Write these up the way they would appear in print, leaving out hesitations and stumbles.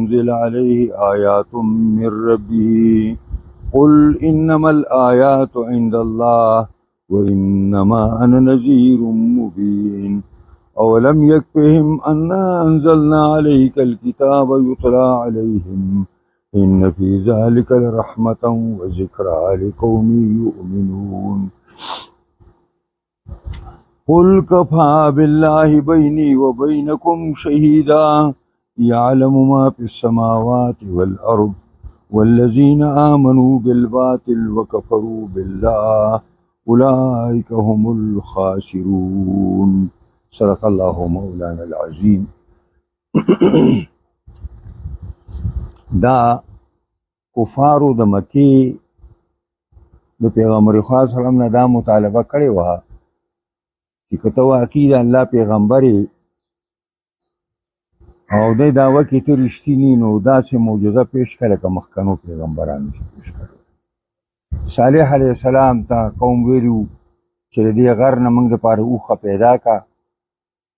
أنزل عليه آيات من ربه قل إنما الآيات عند الله وإنما أنا نذير مبين أولم يكفهم أنا أنزلنا عليك الكتاب يتلى عليهم إن في ذلك لرحمة وذكرى لقوم يؤمنون قل كفى بالله بيني وبينكم شهيدا يعلم ما في السماوات والأرض والذين آمنوا بالباطل وكفروا بالله أولئك هم الخاسرون صدق الله مولانا العظيم. دا کفارو د مکی د پیغمبر خاص سلام نه دا مطالبه کړې وه چې که ته واقعي د الله پیغمبر او دی دعوه کې ته رښتینی نو داسې معجزه پیش کړه لکه مخکنو پیغمبرانو چې پیش کړې. صالح علیه السلام ته قوم ویلي وو چې د دې غر نه موږ دپاره اوښه پیدا که.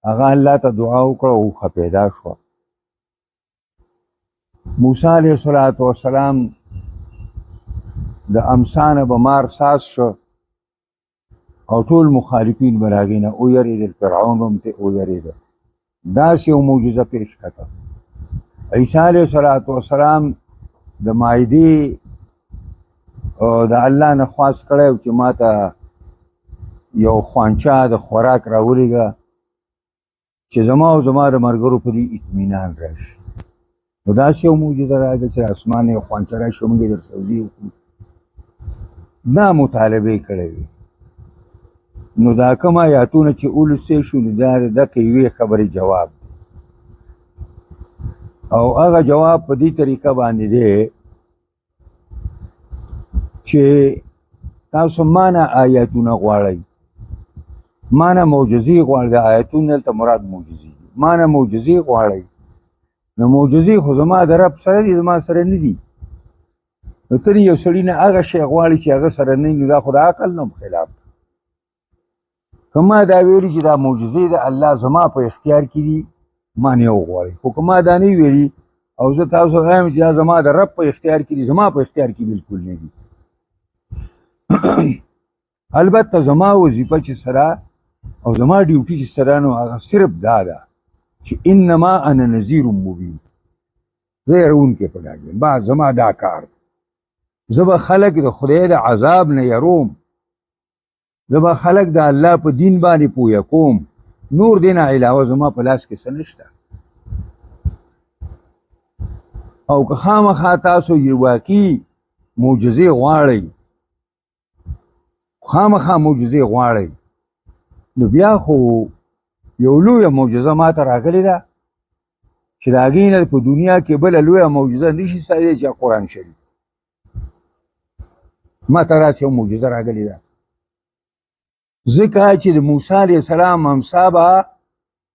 هغه الله ته دعا وکړه او اوښه پیدا شوه. موسی علیه السلام د امسا نه به مار ساز شو او ټول مخالفین به له هغې نه ویرېدل، فرعون هم ترې ویرېده. داسې یو معجزه پیش کړه. عیسی علیه السلام د معدې د الله نه خواست کړی چې ما ته یو خوانچه د خوراک راولېږه چې زما او زما د ملګرو په دې اطمینان راشي. نو داسې یو معجزه راغله چې اسمان یو خوانچه راشي موږ یې درسوزي وکړو. دا مطالبې کړی وي. نو دا کوم آیاتونه چې ولوستې شو نو دا دقه یوې خبرې جواب دی او هغه جواب په دې طریقه باندې دی چې تاسو مانه آیاتونه غواړئ، مانه معجزې غواړئ. د آیاتونه دلته مراد معجزې دي. مانه معجزې غواړئ نو معجزې خو زما د رب سره دي، زما سره نه دي. نو ته یو سړي نه هغه شی غواړي چې هغه سره نه نو دا خو د عقل نه خلاف. که ما دا ویلي چې دا معجزې د الله زما په اختیار کې دي ما نه وغواړئ، خو که ما دا نه ویلي او زه تاسو وایم چې دا زما د رب په اختیار کې دي، زما په اختیار کې بالکل نه دي. البته زما وظیفه چې سره او زما ډیوټي چې سره نو هغه صرف دا ده چې انما انا نذیر مبین، زه یرونکی په ډاګ یم. با زما دا کار دی. زه به خلک د خدای د عذاب نه یروم، زه به خلک د الله په دین باندې پویه کوم. نور دین علاوه زما په لاس کې څه نشته. او که خامخا تاسو یو واقعي معجزې غواړئ، خامخا معجزې غواړئ، نو بیا خو یو لویه معجزه ما ته راغلې ده چې د هغې نه په دنیا کې بله لویه معجزه نشي ساتلی چې قرآن شریف. ما ته داسې یو معجزه راغلې ده. ځکه چې د موسی علیه السلام امسا به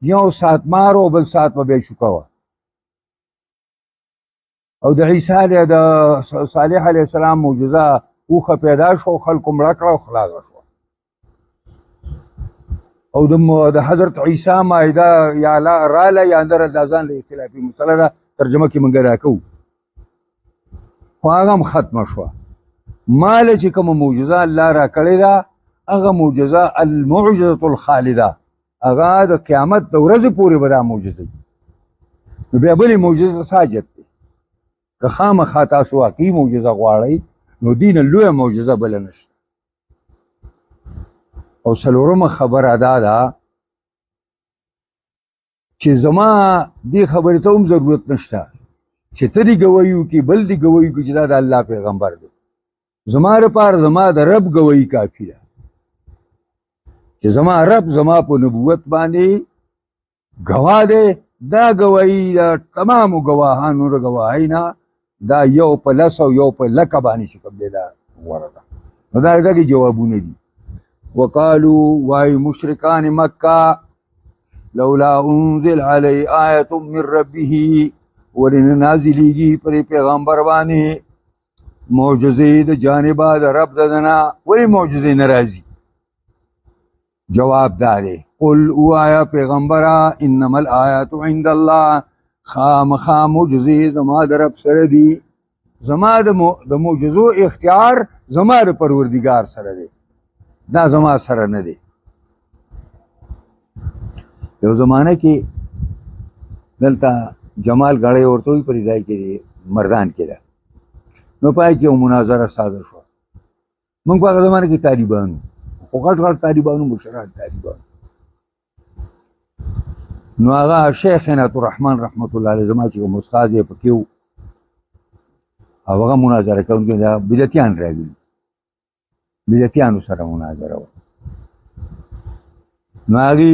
یو ساعت مار او بل ساعت به بیا چوکه وه، او د صالح علیه السلام معجزه اوښه پیدا شو، خلکو مړه کړه او خلاصه شوه. او د حضرت عیسی مایده یا راله یا اندر دا ځان له اختلافي مسله ده، ترجمه کې موږ دا کوو، خو هغه هم ختمه شوه. ما له چې کومه معجزه الله را کړې ده هغه معجزه المعجزه الخالده، هغه د قیامت د ورځې پورې به دا معجزه وي. نو بیا بلې معجزه څه حاجت دی؟ که خامخا تاسو واقعي معجزه غواړئ نو دې نه لویه معجزه بله نشته. او څلورمه خبره دا ده چې زما دې خبرې ته هم ضرورت نشته چې ته دې ګویي وکړي بل دې ګویي وکړي چې دا د الله پیغمبر دی. زما لپاره زما د رب ګویي کافي ده چې زما رب زما په نبوت باندې ګواه دی. دا ګواهي د تمامو ګواهانو د ګواهۍ نه دا یو په لس او یو په لکه باندې چې کوم دی دا غوره ده. نو دا دغې جوابونه دي. وقالو وای مشرکان مکه لولا انزل علی آیة من ربه، ولې نه نازلیږي پرې پیغمبر باندې معجزې د جانبه د رب د ده نه، ولې معجزې نه راځي؟ جواب دا دی قل او آیا پیغمبره انما الآیات عند الله، خامخا معجزې زما د رب سره دي. زما د معجزو اختیار زما د پروردګار سره دی، دا زما سره نه دی. یو زمانه کې دلته جمال غړی ورته وي پر ځای کې مردان کې ده، نو پای کې یو مناظره صادر شوه. موږ په هغه زمانه کې طالبانو، خو غټ غټ طالبانو، مشران طالبانو. نو هغه شیخ عنایت الرحمن رحمت الله علیه زما چې کوم استاد یې پکې و، او هغه مناظره کوونکی دا بدعتیان راغلي، بدعتیانو سره مناظره وه. نو هغې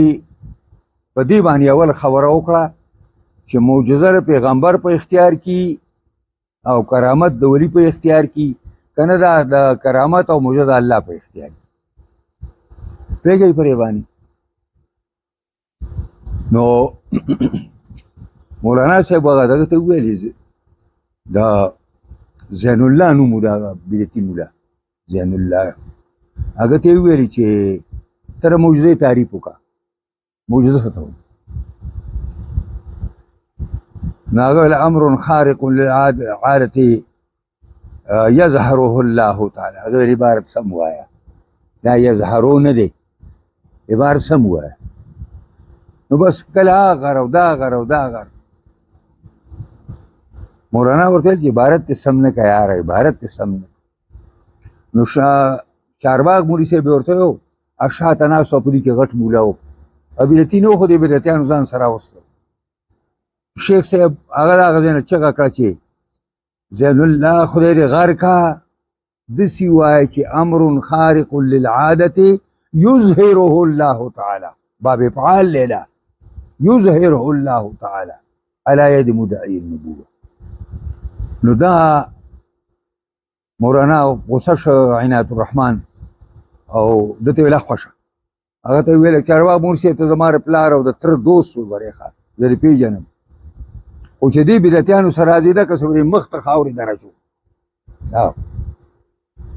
په دې باندې اول خبره وکړه چې معجزه د پیغمبر په اختیار کې او کرامت د ولی په اختیار کې، که نه دا د کرامت او معجزه د الله په اختیار کې. پوهېږئ پرې باندې. نو مولانا صاحب هغه دغه ته وویلې، د زین الله نوم و، د بدعتي مولا زین الله، هغه ته یې وویلې چې ته د معجزې تعریف وکړه، معجزه څه ته وایي؟ نو هغه ویل امر خارق للعادة یظهره الله تعالی. هغه ویل عبارت سم وایه، دا یظهرو نه دی، عبارت سم وایه. نو بس کله غر او دا غر او دا غر. مولانا ورته ویل چې عبارت ته سم نه که یاره، عبارت ته سم نه. نو چارباغ مولي صاحب ورته ویل شاته ناست و په دې کې غټ مولا و، بدعتي نه و، خو د بدعتیانو ځان سره راوسته. شیخ صاحب هغه د هغه ځای نه چغه کړه چې زین الله خدای دې غر کا، داسې وایه چې امر خارق للعادة یظهره الله تعالی، باب افعال لیلا، یظهره الله تعالی علی ید مدعی النبوه. نو دا مولانا غصه شو عنایت الرحمن او ده ته ویله خوښه. هغه ته ویل چارواک مور صاحب ته زما د پلار او د تره دوست و برېښه، زه دې پېژنم، خو چې دې بدعتیانو سره راځي ده که څه ورې مخ ته خاورې درچو،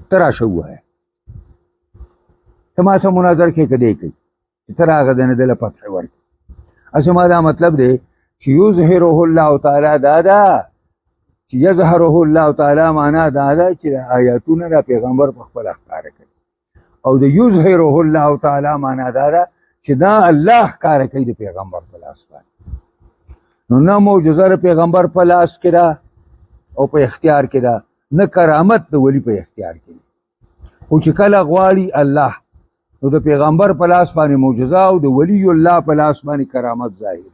ته راشه ووایه ته ما سره مناظر کې که دی کوي چې ته راغه ځای نه دله فتح ورکړي. اصل ما دا مطلب دی چې یظهره الله تعالی دا ده چې یظهره الله تعالی معنا دا ده چې آیاتونه د پیغمبر په خپله ښکاره کوي، او د یظهره الله تعالی معنا دا ده چې دا الله ښکاره کوي د پیغمبر په لاس باندې. نو نه معجزه د پیغمبر په لاس کې ده او په اختیار کې ده، نه کرامت د ولی په اختیار کې ده. خو چې کله غواړي الله، نو د پیغمبر په لاس باندې معجزه او د ولی الله په لاس باندې کرامت ظاهر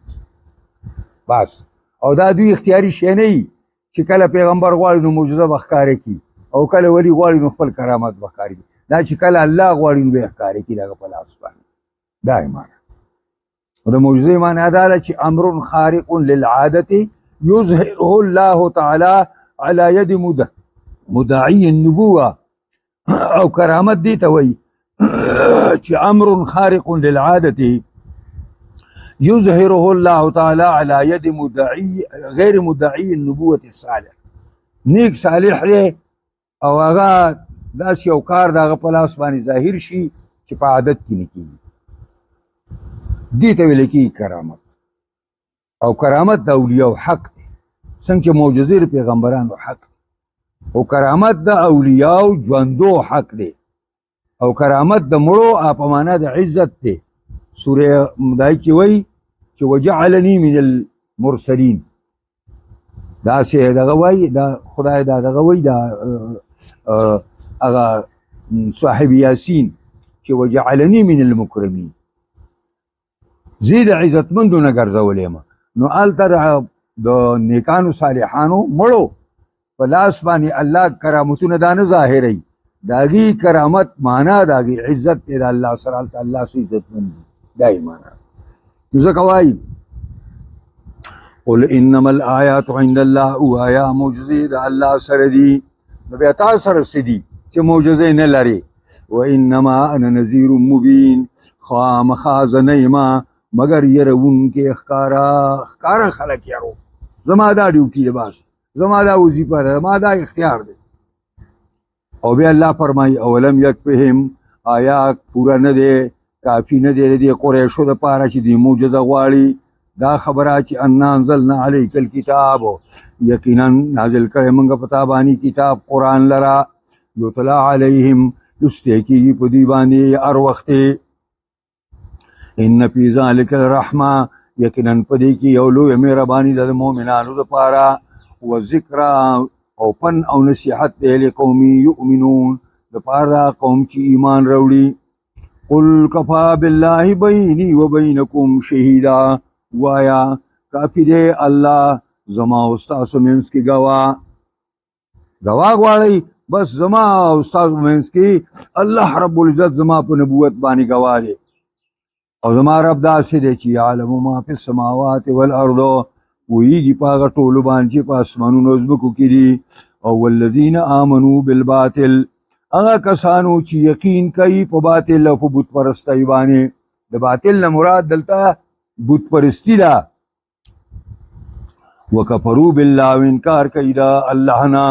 بس. او دا دوی اختیاري شی نه وي چې کله پیغمبر غواړي نو معجزه به ښکاره کړي، او کله ولی غواړي نو خپل کرامت به ښکاره کړي. دا چې کله الله غواړي نو به یې ښکاره کړي د هغه په لاس باندې. دا یې معنی. او د معجزې معنی دا ده چې امر خارق للعادة یظهره الله تعالی علی ید مدعی النبوه. او کرامت دی ته وایي چې امر خارق للعادة یظهره الله تعالی علی ید غیر مدعی النبوة الصالح. نیک صالح دی او هغه داسې یو کار د هغه په لاس باندې ظاهر شي چې په عادت کې نه کېږي، دې ته ویل کېږي کرامت. او کرامت د اولیاءو حق دی، څنګه چې معجزې د پیغمبرانو حق دی، او کرامت د اولیاءو ژوندو حق دی، او کرامت د مړو په معنا د عزت دی. سوره مدای کې وایي چې وجعلني من المرسلین، داسې دغه وایي، دا خدای دا دغه وایي، دا هغه صاحب یاسین چې وجعلني من المکرمین، زه د عزتمندو نه ګرځولی یم. نو هلته د نیکانو صالحانو مړو په لاس باندې الله کرامتونه دا نه ظاهروي، د هغې کرامت معنا د هغې عزت دی د الله سره، هلته الله څه عزتمند دي، دا یې معنا. ځکه وایي قل انما الآیات عند الله، ووایه معجزې د الله سره دي. نو بیا تا سره څه دي چې معجزې نه لرې؟ وانما انا نذیر مبین، خامخا زه نه یم مگر یرونکې ښکاره خلک یرو. زما دا ډیوټي دی، بس زما دا وظیفه ده، زما دا اختیار دی. او بیا الله فرمایي اولم یکفهم، آیا پوره نه دی، کافي نه دی د دې قریشو دپاره چې دوی معجزه غواړي، دا خبره چې ان انزلنا علیک الکتاب یقینا نازل کړی موږ په تا باندې کتاب قرآن لرا یتلا علیهم لستی کېږي په دوی باندې هر وخت ان فی ذلک الرحمه یقینا په دې کې یو لویه مهرباني ده د مؤمنانو دپاره وذکرا او پن او نصیحت دی لقوم یؤمنون دپاره قوم چې ایمان راوړي قل کفا بالله بیني وبینکم شهیدا وایا کافی دی الله زما او ستاسو منځ کې ګواه غواړئ بس زما او ستاسو منځ کې الله رب العزت زما په نبوت باندې ګواه دی او زما رب داسې دی چې یعلم ما فی السماوات والارض پوهیږي په هغه ټولو باندې چې په اسمانونو ځمکو کې دي او والذین آمنوا بالباطل هغه کسانو چې یقین کوي په باطل او په بت پرستۍ باندې د باطل نه مراد دلته بت پرستی ده وکفروا بالله او انکار کوي دا الله نه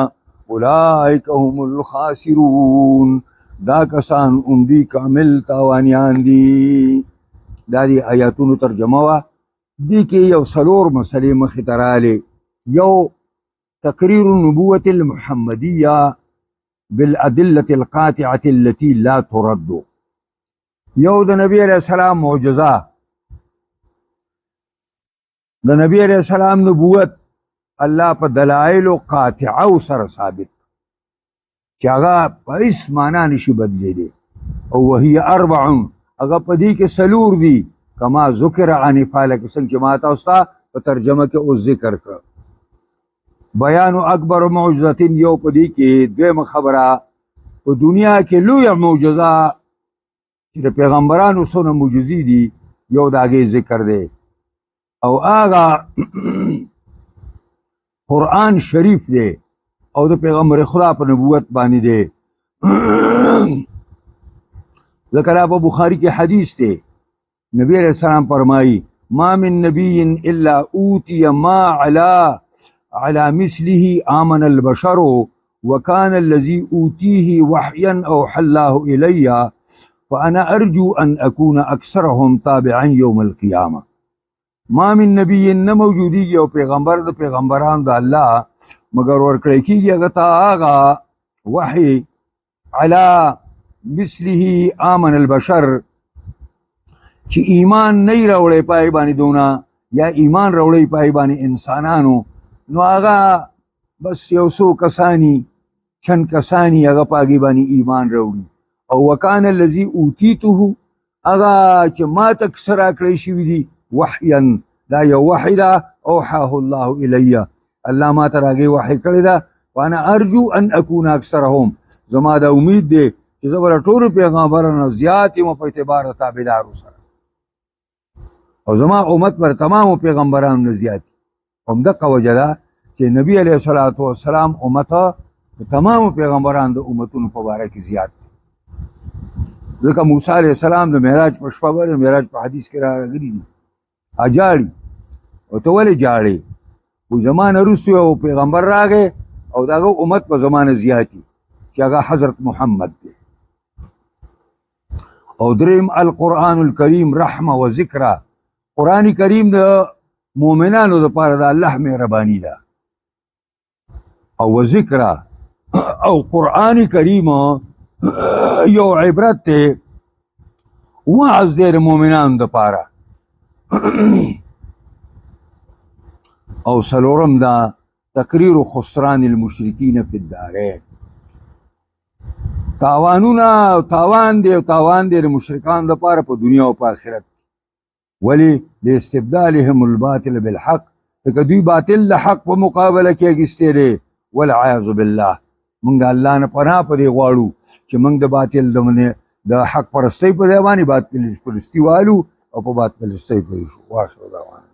اولئک هم الخاسرون دا کسان دی کامل تاوانیان دي دا دی آیاتونو ترجمه وه دی کې یو څلور مسلې مخې ته رالې یو تقریر النبوة المحمدیه بالادله القاطعه التي لا ترد یو د نبی علیہ السلام معجزه د نبی علیہ السلام نبوت الله په دلایل قاطعه سره ثابت چې هغه په هیڅ معنا نشي بدلیدی او وهي اربع هغه په دې کې څلور دي کما ذکر عنفا لکه څنګه چې ما تاسو ته په ترجمه کې اوس ذکر کړ بیان اکبر معجزه یو په دې کې دویمه خبره په دنیا کې لویه معجزه چې د پیغمبرانو څونه معجزې دي یو د هغې ذکر دی او هغه قرآن شریف دی او د پیغمبر خدا په نبوت باندې دی ذکر په بخاری کې حدیث دی نبی علیہ السلام فرمائی ما من نبی الا اوتی ما على مثله آمن البشر وكان الذي اوتيه وحيا اوحى الله الي فانا ارجو ان اكون اكثرهم تابعا يوم القيامه ما من نبی نه موجودیږي او پیغمبر د پیغمبران د الله مگر ورکړی کېږي هغه ته هغه وحی علی مثله آمن البشر چې ایمان نه راوړی پای باندې دونه یا ایمان راوړی پای باندې انسانانو نو هغه بس یو څو کسانی چند کسانی هغه پاګې باندې ایمان راوړي او وکان الذي اوتیته هغه چې ما ته سره کړی شوي دي وحیا دا یو وحی ده اوحاه الله الی الله ما ته راغی وحی کړی ده وانا ارجو ان اکون اکثرهم زما دا امید دی چې زه به له ټولو پیغمبرانو زیات یم په اعتبار د تابعدارو سره او زما امت پر تمامو پیغمبرانو نه زیات همدغه وجه ده چې نبی علیه الصلاة والسلام امت د تمامو پیغمبرانو د امتونو په باره کې زیات دی ځکه موسی علیه السلام د معراج په شپه باندې معراج په حدیث کې راغلي دي اجاړي او ته ولې جاړې وایي زما نه وروسته یو پیغمبر راغی او د هغه امت په زمانه زیاتي چې هغه حضرت محمد دی او دریم القرآن الکریم رحمه و ذکره قرآن کریم د مؤمنانو دپاره د الله مهرباني ده او و ذکره او قرآن کریم یو عبرت دی وعظ دی د مؤمنانو دپاره او څلورم دا تقریر خسران المشرکین فی الدارین تاوانونه تاوان دی د مشرکانو دپاره په دنیا او په آخرت ولی لاستبدالهم الباطل بالحق لکه دوی باطل د حق په مقابله کې اخیستی دی والعیاذ بالله موږ د الله نه پناه په دې غواړو چې موږ د باطل د حق پرستۍ په ځای باندې باطل پرستي والو او په باطل پرستۍ پوه شو واخر دعوانا